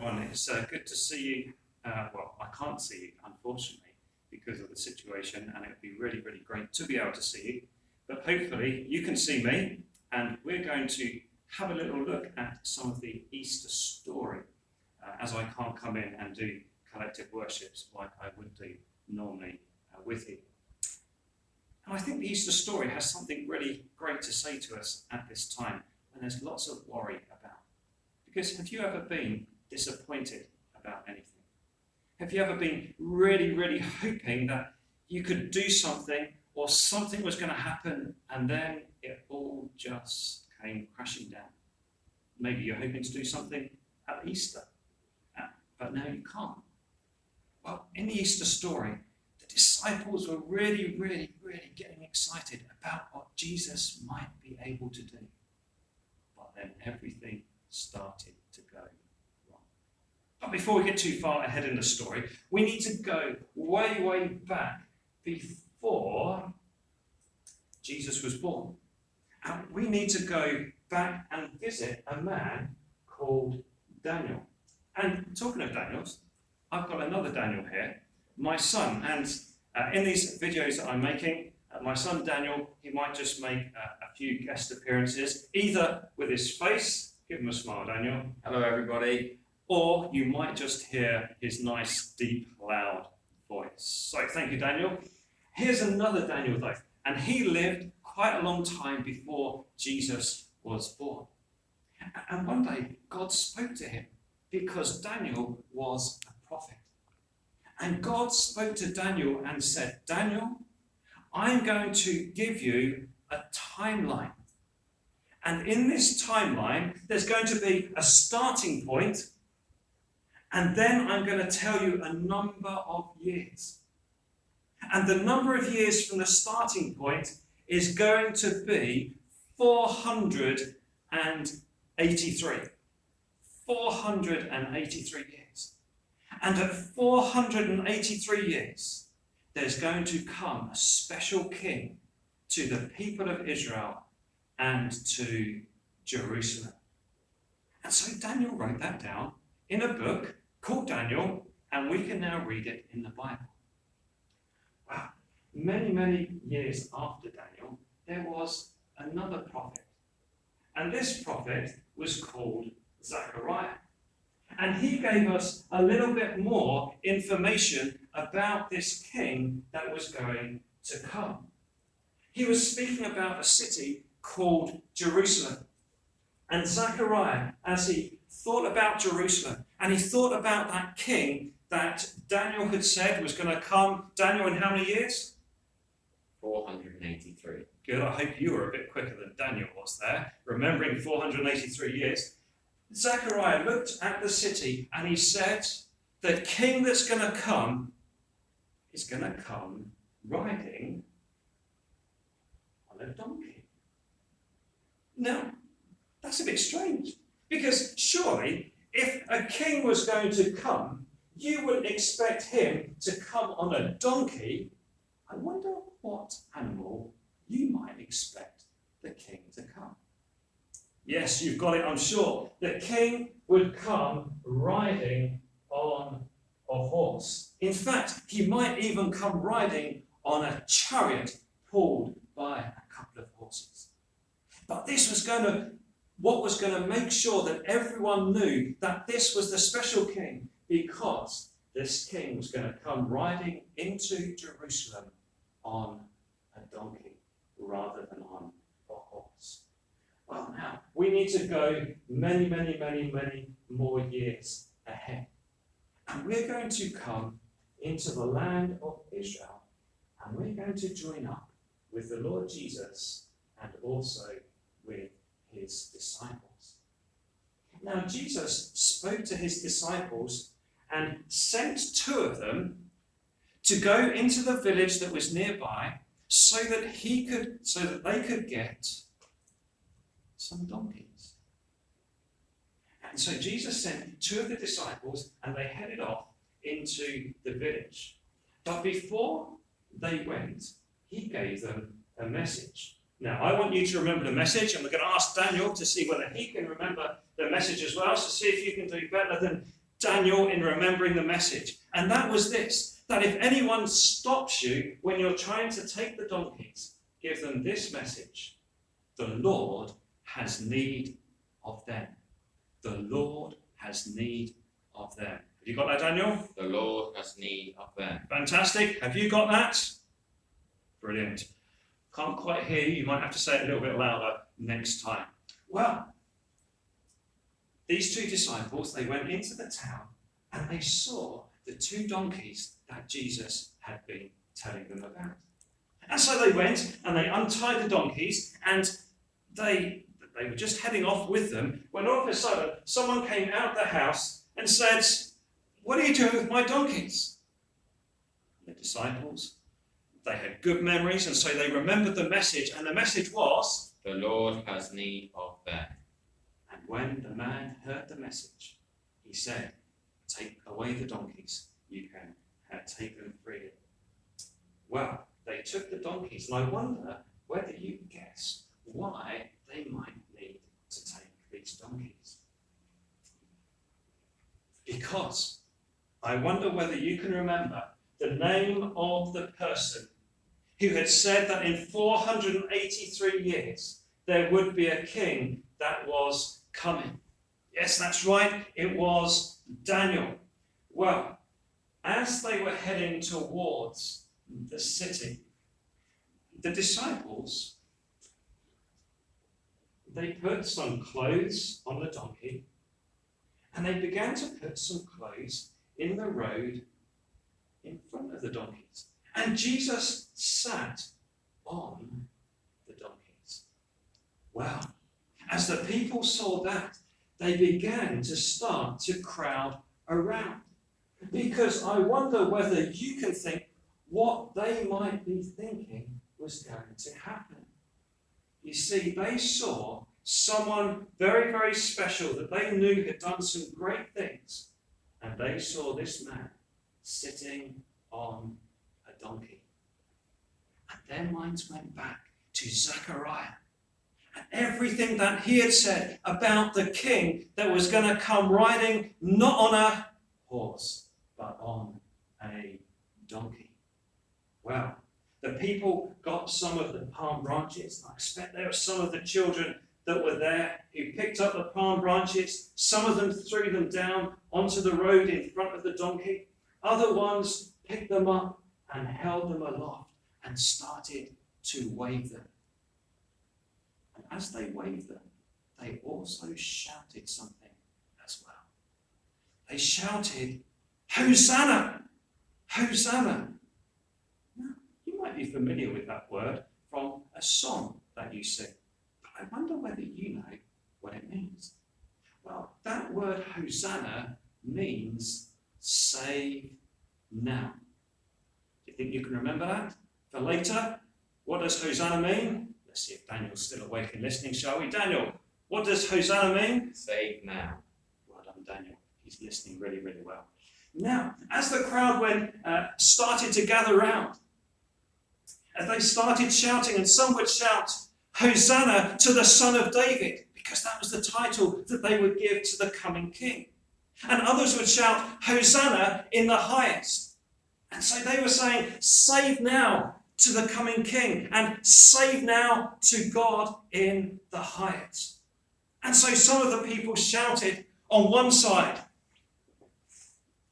everyone. It's good to see you. Well, I can't see you, unfortunately, because of the situation, and it would be really, really great to be able to see you. But hopefully you can see me, and we're going to have a little look at some of the Easter story, as I can't come in and do collective worships like I would do normally with you. And I think the Easter story has something really great to say to us at this time, and there's lots of worry about. Because have you ever been disappointed about anything? Have you ever been really, really hoping that you could do something or something was going to happen and then it all just came crashing down? Maybe you're hoping to do something at Easter, but now you can't. Well, in the Easter story, the disciples were really, really, really getting excited about what Jesus might be able to do. But then everything started to go wrong. But before we get too far ahead in the story, we need to go way, way back before Jesus was born. And we need to go back and visit a man called Daniel. And talking of Daniels, I've got another Daniel here, my son. And in these videos that I'm making, my son Daniel, he might just make a few guest appearances, either with his face, give him a smile, Daniel. Hello, everybody. Or you might just hear his nice, deep, loud voice. So thank you, Daniel. Here's another Daniel, though, and he lived quite a long time before Jesus was born. And one day, God spoke to him because Daniel was a prophet. And God spoke to Daniel and said, Daniel, I'm going to give you a timeline. And in this timeline, there's going to be a starting point, and then I'm going to tell you a number of years. And the number of years from the starting point is going to be 483. 483 years. And at 483 years, there's going to come a special king to the people of Israel and to Jerusalem. And so Daniel wrote that down in a book called Daniel, and we can now read it in the Bible. Wow. Many, many years after Daniel, there was another prophet. And this prophet was called Zechariah. And he gave us a little bit more information about this king that was going to come. He was speaking about a city called Jerusalem. And Zechariah, as he thought about Jerusalem, and he thought about that king that Daniel had said was going to come, Daniel, in how many years? 483. Good, I hope you were a bit quicker than Daniel was there, remembering 483 years. Zechariah looked at the city and he said, the king that's going to come is going to come riding on a donkey. Now, that's a bit strange, because surely if a king was going to come, you wouldn't expect him to come on a donkey. I wonder what animal you might expect the king to come. Yes, you've got it, I'm sure. The king would come riding on a horse. In fact, he might even come riding on a chariot pulled by a couple of horses. But this was what was going to make sure that everyone knew that this was the special king, because this king was going to come riding into Jerusalem on a donkey rather than on a horse. Well, now, we need to go many, many, many, many more years ahead. And we're going to come into the land of Israel, and we're going to join up with the Lord Jesus and also with his disciples. Now, Jesus spoke to his disciples and sent two of them to go into the village that was nearby so that they could get some donkeys. And so Jesus sent two of the disciples and they headed off into the village. But before they went, he gave them a message. Now, I want you to remember the message, and we're going to ask Daniel to see whether he can remember the message as well, so see if you can do better than Daniel in remembering the message. And that was this, that if anyone stops you when you're trying to take the donkeys, give them this message: the Lord has need of them. The Lord has need of them. Have you got that, Daniel? The Lord has need of them. Fantastic. Have you got that? Brilliant. Can't quite hear you. You might have to say it a little bit louder next time. Well, these two disciples, they went into the town and they saw the two donkeys that Jesus had been telling them about. And so they went and they untied the donkeys, and they were just heading off with them when all of a sudden someone came out of the house and said, "What are you doing with my donkeys?" The disciples, they had good memories, and so they remembered the message, and the message was, The Lord has need of them. and when the man heard the message, he said, "Take away the donkeys, you can take them freely." Well, they took the donkeys, and I wonder whether you can guess why they might need to take these donkeys. Because I wonder whether you can remember the name of the person who had said that in 483 years there would be a king that was coming. Yes, that's right, it was Daniel. Well, as they were heading towards the city, the disciples, they put some clothes on the donkey, and they began to put some clothes in the road in front of the donkeys. And Jesus sat on the donkeys. Well, as the people saw that, they began to start to crowd around. Because I wonder whether you can think what they might be thinking was going to happen. You see, they saw someone very, very special that they knew had done some great things. And they saw this man sitting on a donkey. And their minds went back to Zechariah and everything that he had said about the king that was going to come riding not on a horse, but on a donkey. Well, the people got some of the palm branches. I expect there were some of the children that were there who picked up the palm branches. Some of them threw them down onto the road in front of the donkey. Other ones picked them up and held them aloft and started to wave them. And as they waved them, they also shouted something as well. They shouted, "Hosanna! Hosanna!" Now, you might be familiar with that word from a song that you sing. I wonder whether you know what it means. Well, that word Hosanna means save now. Do you think you can remember that for later? What does Hosanna mean? Let's see if Daniel's still awake and listening, shall we? Daniel, what does Hosanna mean? Save now. Well done, Daniel. He's listening really, really well. Now, as the crowd started to gather round, as they started shouting, and some would shout, "Hosanna to the Son of David," because that was the title that they would give to the coming king. And others would shout, "Hosanna in the highest." And so they were saying, "Save now to the coming king, and save now to God in the highest." And so some of the people shouted on one side,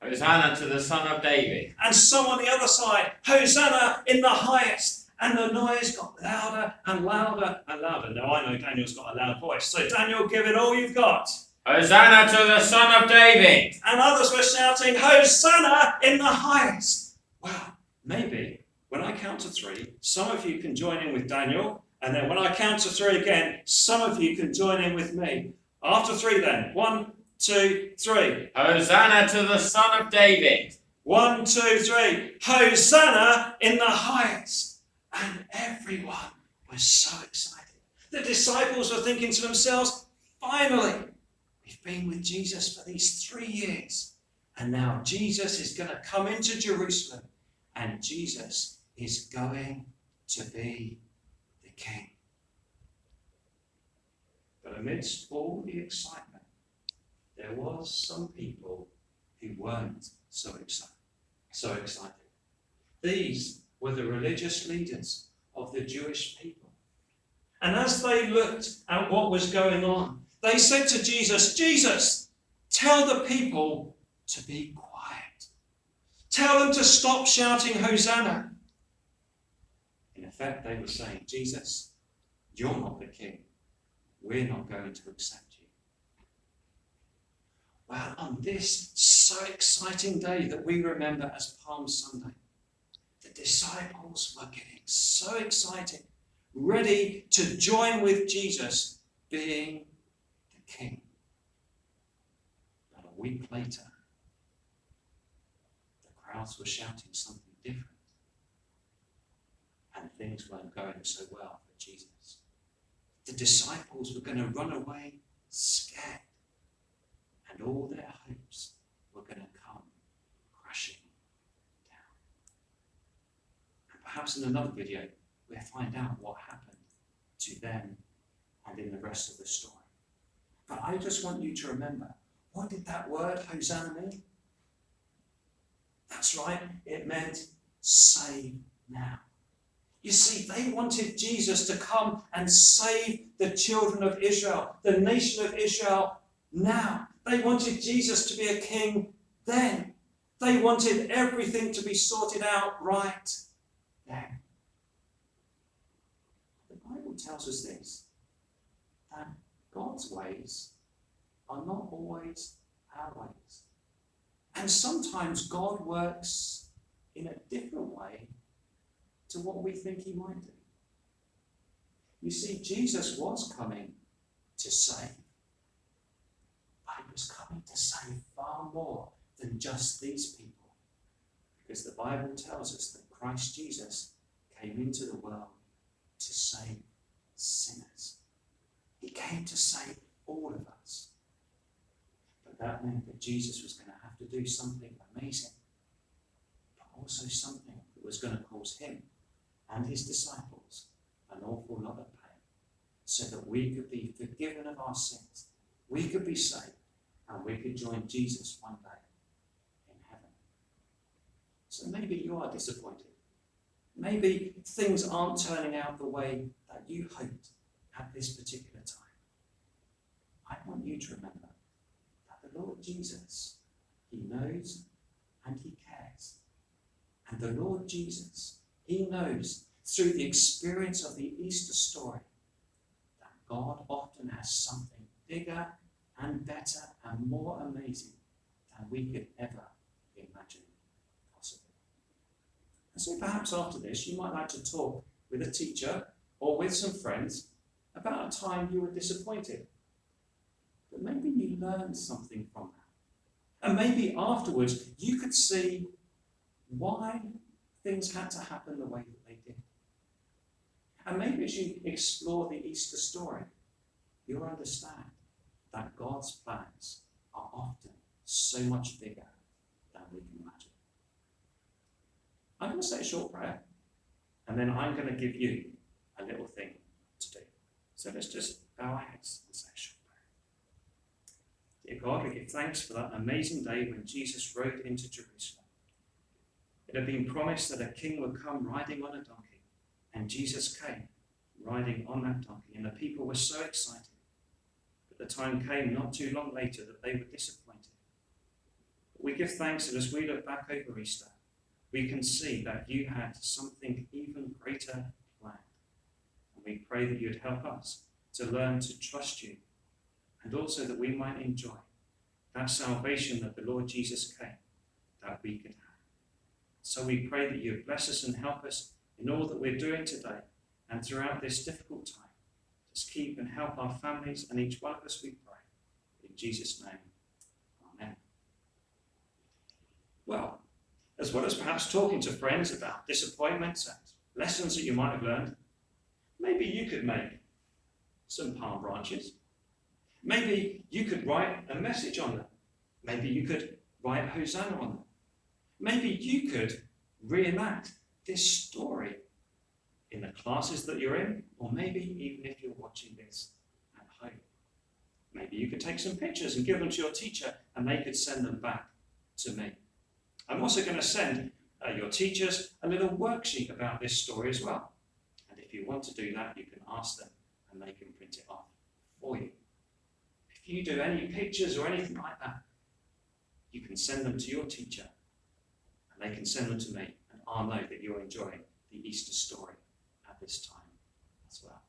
Hosanna to the Son of David. and some on the other side, "Hosanna in the highest." And the noise got louder and louder and louder. Now I know Daniel's got a loud voice, so Daniel, give it all you've got. Hosanna to the Son of David. And others were shouting, "Hosanna in the highest." Well, maybe when I count to three, some of you can join in with Daniel, and then when I count to three again, some of you can join in with me. After three then, 1, 2, 3. Hosanna to the Son of David. 1, 2, 3. Hosanna in the highest. And everyone was so excited. The disciples were thinking to themselves, finally, we've been with Jesus for these 3 years. And now Jesus is going to come into Jerusalem. And Jesus is going to be the king. But amidst all the excitement, there was some people weren't so excited. These were the religious leaders of the Jewish people. And as they looked at what was going on, they said to Jesus, "Jesus, tell the people to be quiet. Tell them to stop shouting Hosanna." In effect, they were saying, "Jesus, you're not the king. We're not going to accept you." Well, on this so exciting day that we remember as Palm Sunday, the disciples were getting so excited, ready to join with Jesus being the king. But a week later, the crowds were shouting something different, and things weren't going so well for Jesus. The disciples were going to run away scared, and all their hopes were going to come crashing down. And perhaps in another video, we'll find out what happened to them and in the rest of the story. But I just want you to remember, what did that word Hosanna mean? That's right, it meant save now. You see, they wanted Jesus to come and save the children of Israel, the nation of Israel now. They wanted Jesus to be a king then. They wanted everything to be sorted out right then. The Bible tells us this, that God's ways are not always our ways. And sometimes God works in a different way to what we think he might do. You see, Jesus was coming to save, but he was coming to save far more than just these people, because the Bible tells us that Christ Jesus came into the world to save sinners. He came to save all of us. But that meant that Jesus was going to have to do something amazing, but also something that was going to cause him and his disciples an awful lot of pain, so that we could be forgiven of our sins, we could be saved, and we could join Jesus one day in heaven. So maybe you are disappointed. Maybe things aren't turning out the way that you hoped at this particular time. I want you to remember that the Lord Jesus, he knows and he cares. And the Lord Jesus, he knows through the experience of the Easter story that God often has something bigger and better and more amazing than we could ever imagine possible. And so perhaps after this, you might like to talk with a teacher or with some friends about a time you were disappointed. But maybe you learned something from that. And maybe afterwards you could see why things had to happen the way that they did. And maybe as you explore the Easter story, you'll understand that God's plans are often so much bigger than we can imagine. I'm going to say a short prayer, and then I'm going to give you a little thing to do. So let's just bow our heads and say a short prayer. Dear God, we give thanks for that amazing day when Jesus rode into Jerusalem. It had been promised that a king would come riding on a donkey, and Jesus came riding on that donkey, and the people were so excited. But the time came not too long later that they were disappointed. But we give thanks that as we look back over Easter, we can see that you had something even greater planned. And we pray that you'd help us to learn to trust you, and also that we might enjoy that salvation that the Lord Jesus came, that we could have. So we pray that you bless us and help us in all that we're doing today and throughout this difficult time. Just keep and help our families and each one of us, we pray. In Jesus' name, amen. Well, as well as perhaps talking to friends about disappointments and lessons that you might have learned, maybe you could make some palm branches. Maybe you could write a message on them. Maybe you could write Hosanna on them. Maybe you could reenact this story in the classes that you're in, or maybe even if you're watching this at home. Maybe you could take some pictures and give them to your teacher, and they could send them back to me. I'm also going to send your teachers a little worksheet about this story as well. And if you want to do that, you can ask them and they can print it off for you. If you do any pictures or anything like that, you can send them to your teacher and they can send them to me, and I'll know that you're enjoying the Easter story at this time as well.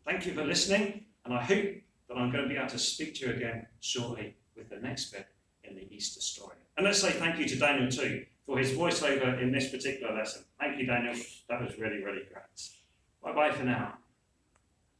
Thank you for listening, and I hope that I'm going to be able to speak to you again shortly with the next bit in the Easter story. And let's say thank you to Daniel too for his voiceover in this particular lesson. Thank you, Daniel. That was really, really great. Bye-bye for now.